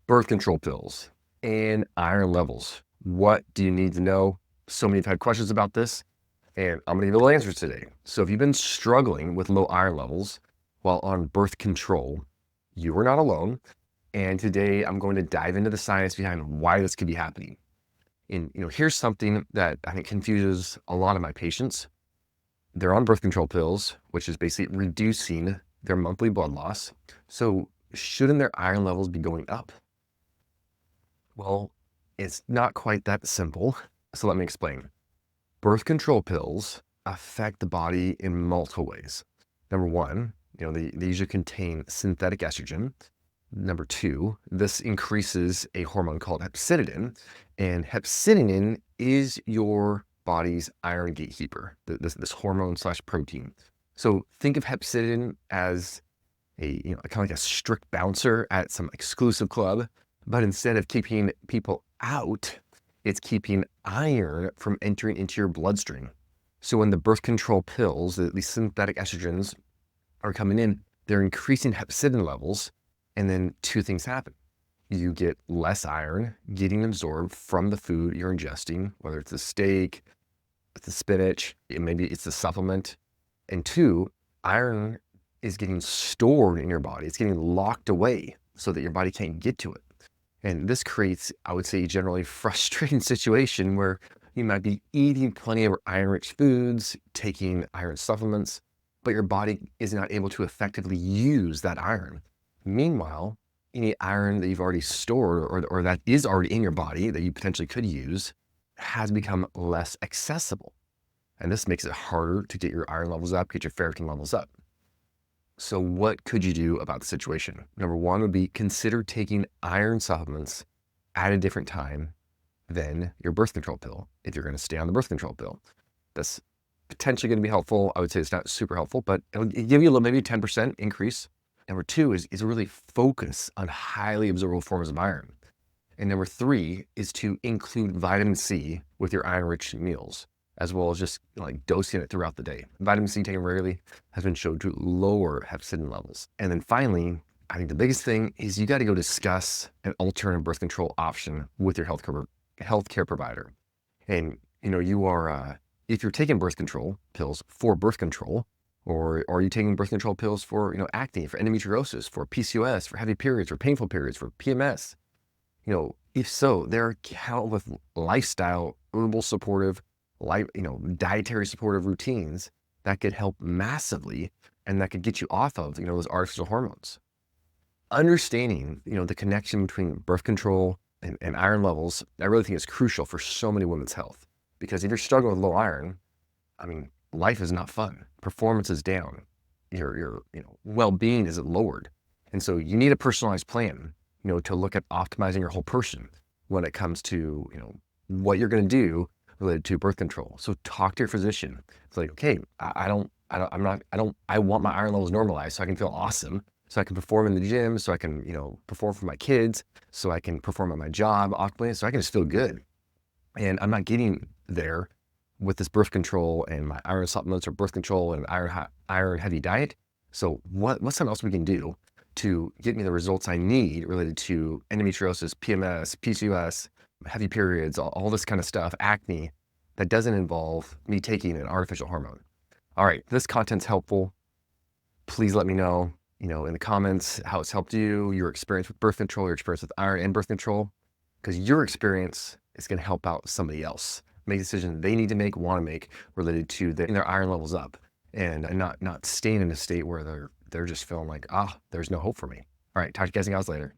Birth control pills and iron levels. What do you need to know? So many have had questions about this, and I'm gonna give you the answers today. So if you've been struggling with low iron levels while on birth control, you are not alone. And today I'm going to dive into the science behind why this could be happening. And here's something that I think confuses a lot of my patients. They're on birth control pills, which is basically reducing their monthly blood loss. So shouldn't their iron levels be going up? Well, it's not quite that simple. So let me explain. Birth control pills affect the body in multiple ways. Number one, they usually contain synthetic estrogen. Number two, this increases a hormone called hepcidin, and hepcidin is your body's iron gatekeeper, this hormone slash protein. So think of hepcidin as a kind of like a strict bouncer at some exclusive club, but instead of keeping people out, it's keeping iron from entering into your bloodstream. So when the birth control pills, these synthetic estrogens are coming in, they're increasing hepcidin levels, and then two things happen. You get less iron getting absorbed from the food you're ingesting, whether it's a steak, it's the spinach, maybe it's a supplement. And two, iron is getting stored in your body. It's getting locked away so that your body can't get to it. And this creates, I would say, generally frustrating situation where you might be eating plenty of iron-rich foods, taking iron supplements, but your body is not able to effectively use that iron. Meanwhile, any iron that you've already stored or that is already in your body that you potentially could use has become less accessible. And this makes it harder to get your iron levels up, get your ferritin levels up. So what could you do about the situation? Number one would be consider taking iron supplements at a different time than your birth control pill if you're going to stay on the birth control pill. That's potentially going to be helpful. I would say it's not super helpful, but it'll give you a little, maybe 10% increase. Number two is really focus on highly absorbable forms of iron. And number three is to include vitamin C with your iron-rich meals, as well as just like dosing it throughout the day. Vitamin C taken regularly has been shown to lower hepcidin levels. And then finally, I think the biggest thing is you got to go discuss an alternative birth control option with your healthcare provider. And you are if you're taking birth control pills for birth control, or are you taking birth control pills for acne, for endometriosis, for PCOS, for heavy periods, for painful periods, for PMS? If so, there are countless lifestyle, herbal supportive, dietary supportive routines that could help massively and that could get you off of, those artificial hormones. Understanding, the connection between birth control and iron levels, I really think is crucial for so many women's health. Because if you're struggling with low iron, I mean, life is not fun. Performance is down. Your well-being is lowered. And so you need a personalized plan, to look at optimizing your whole person when it comes to, what you're going to do related to birth control. So talk to your physician. It's like, okay, I want my iron levels normalized so I can feel awesome, so I can perform in the gym, so I can, perform for my kids, so I can perform at my job optimally, so I can just feel good. And I'm not getting there with this birth control and my iron supplements or birth control and iron heavy diet. So what's something else we can do to get me the results I need related to endometriosis, PMS, PCOS, heavy periods, all this kind of stuff, acne, that doesn't involve me taking an artificial hormone? All right, this content's helpful. Please let me know, in the comments how it's helped you, your experience with birth control, your experience with iron and birth control, because your experience is going to help out somebody else make a decision they need to want to make related to getting their iron levels up and not staying in a state where they're just feeling like, there's no hope for me. All right, talk to you guys later.